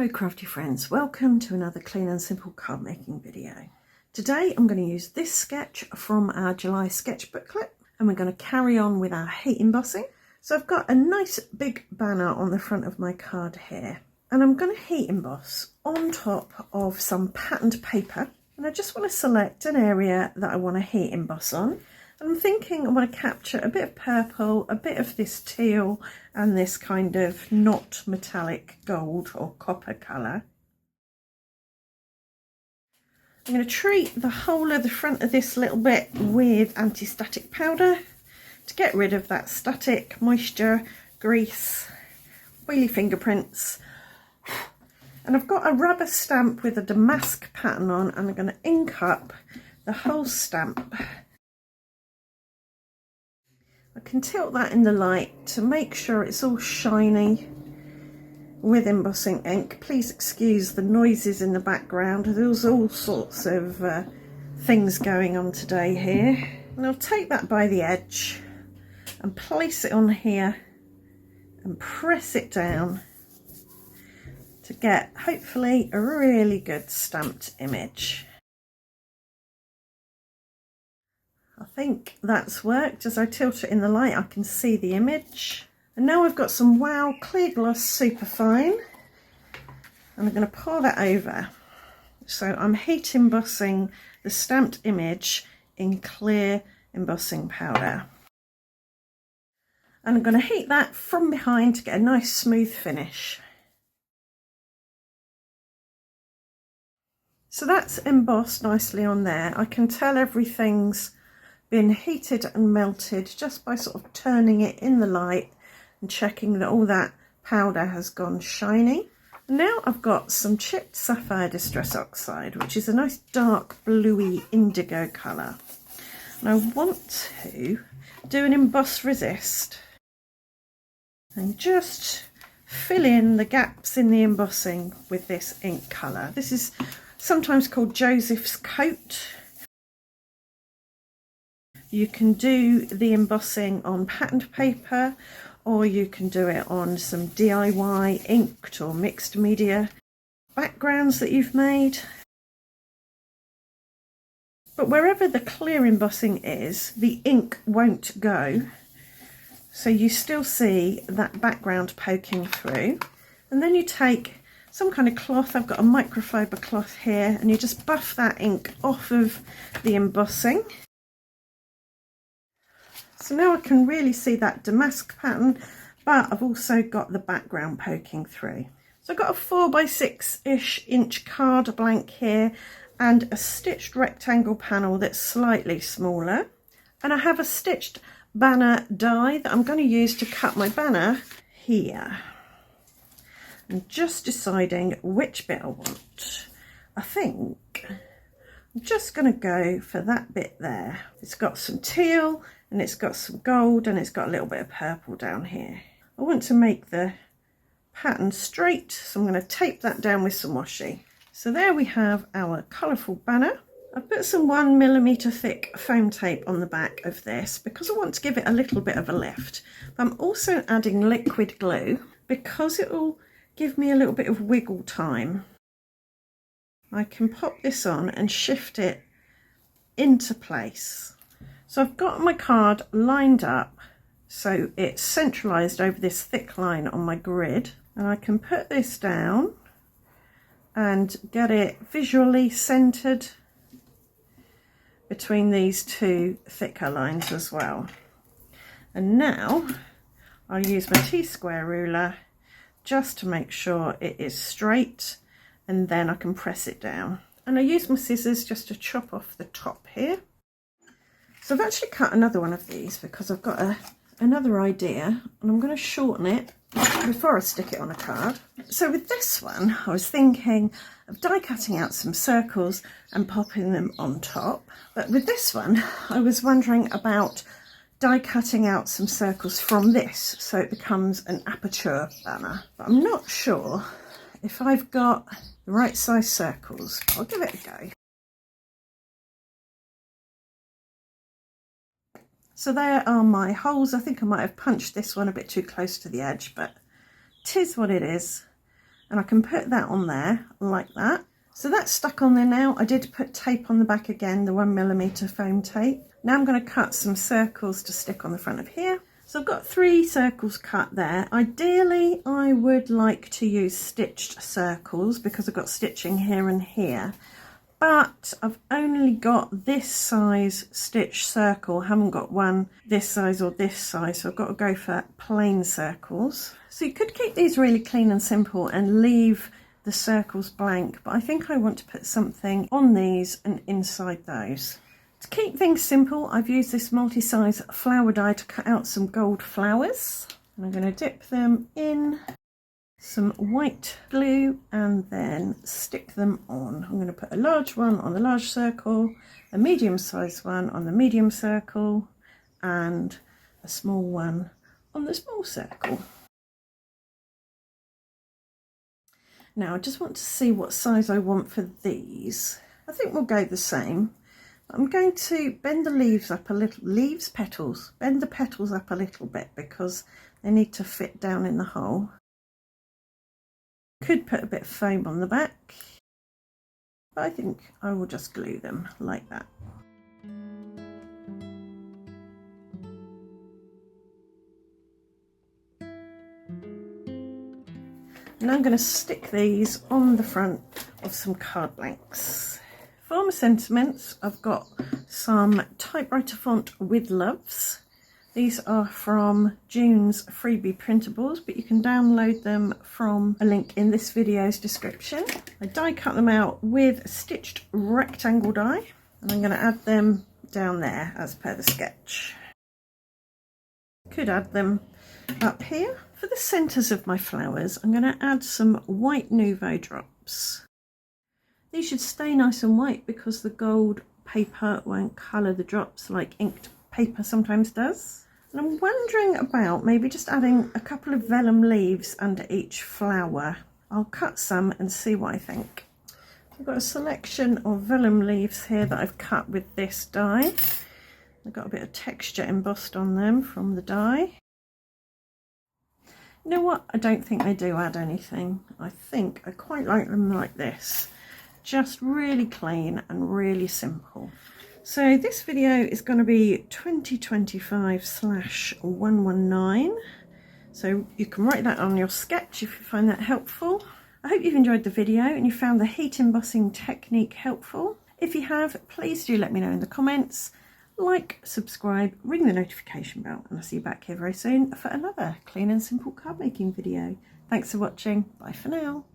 Hello crafty friends, welcome to another clean and simple card making video. Today I'm going to use this sketch from our July sketch booklet and we're going to carry on with our heat embossing. So I've got a nice big banner on the front of my card here and I'm going to heat emboss on top of some patterned paper, and I just want to select an area that I want to heat emboss on. And I'm thinking I want to capture a bit of purple, a bit of this teal and this kind of not metallic gold or copper colour. I'm going to treat the whole of the front of this little bit with anti-static powder to get rid of that static, moisture, grease, wheelie fingerprints. And I've got a rubber stamp with a damask pattern on and I'm going to ink up the whole stamp. I can tilt that in the light to make sure it's all shiny with embossing ink. Please excuse the noises in the background. There's all sorts of things going on today here. And I'll take that by the edge and place it on here and press it down to get hopefully a really good stamped image. I think that's worked. As I tilt it in the light I can see the image. And now I've got some Wow Clear Gloss Superfine and I'm going to pour that over. So I'm heat embossing the stamped image in clear embossing powder. And I'm going to heat that from behind to get a nice smooth finish. So that's embossed nicely on there. I can tell everything's been heated and melted just by sort of turning it in the light and checking that all that powder has gone shiny. Now I've got some chipped sapphire distress oxide, which is a nice dark bluey indigo colour, and I want to do an emboss resist and just fill in the gaps in the embossing with this ink colour. This is sometimes called Joseph's coat. You can do the embossing on patterned paper or you can do it on some DIY inked or mixed media backgrounds that you've made. But wherever the clear embossing is, the ink won't go. So you still see that background poking through. And then you take some kind of cloth, I've got a microfiber cloth here, and you just buff that ink off of the embossing. So now I can really see that damask pattern, but I've also got the background poking through. So I've got a 4x6-ish inch card blank here and a stitched rectangle panel that's slightly smaller. And I have a stitched banner die that I'm going to use to cut my banner here. I'm just deciding which bit I want. I think I'm just going to go for that bit there. It's got some teal and it's got some gold and it's got a little bit of purple down here. I want to make the pattern straight, so I'm going to tape that down with some washi. So there we have our colourful banner. I've put some 1mm thick foam tape on the back of this because I want to give it a little bit of a lift. But I'm also adding liquid glue because it will give me a little bit of wiggle time. I can pop this on and shift it into place. So I've got my card lined up so it's centralised over this thick line on my grid, and I can put this down and get it visually centred between these two thicker lines as well. And now I'll use my T-square ruler just to make sure it is straight, and then I can press it down. And I use my scissors just to chop off the top here. So I've actually cut another one of these because I've got another idea, and I'm going to shorten it before I stick it on a card. So with this one I was thinking of die cutting out some circles and popping them on top, but with this one I was wondering about die cutting out some circles from this so it becomes an Aperture banner, but I'm not sure if I've got the right size circles. I'll give it a go. So there are my holes. I think I might have punched this one a bit too close to the edge, but 'tis what it is. and I can put that on there like that. So that's stuck on there now. I did put tape on the back again, the 1mm foam tape. Now I'm going to cut some circles to stick on the front of here. So I've got 3 circles cut there. Ideally, I would like to use stitched circles because I've got stitching here and here. But I've only got this size stitch circle. I haven't got one this size or this size, so I've got to go for plain circles. So you could keep these really clean and simple and leave the circles blank, but I think I want to put something on these and inside those. To keep things simple, I've used this multi-size flower die to cut out some gold flowers. And I'm going to dip them in some white glue and then stick them on. I'm going to put a large one on the large circle, a medium-sized one on the medium circle, and a small one on the small circle. Now I just want to see what size I want for these. I think we'll go the same. I'm going to bend the leaves up a little, bend the petals up a little bit because they need to fit down in the hole. Could put a bit of foam on the back, but I think I will just glue them like that. And I'm going to stick these on the front of some card blanks. For my sentiments, I've got some typewriter font with loves. These are from June's freebie printables, but you can download them from a link in this video's description. I die cut them out with a stitched rectangle die, and I'm going to add them down there as per the sketch. Could add them up here. For the centres of my flowers, I'm going to add some white Nouveau drops. These should stay nice and white because the gold paper won't colour the drops like inked paper sometimes does. And I'm wondering about maybe just adding a couple of vellum leaves under each flower. I'll cut some and see what I think. I've got a selection of vellum leaves here that I've cut with this die. I've got a bit of texture embossed on them from the die. You know what? I don't think they do add anything. I think I quite like them like this. Just really clean and really simple. So this video is going to be 2025/119. So you can write that on your sketch if you find that helpful. I hope you've enjoyed the video and you found the heat embossing technique helpful. If you have, please do let me know in the comments. Like, subscribe, ring the notification bell, and I'll see you back here very soon for another clean and simple card making video. Thanks for watching. Bye for now.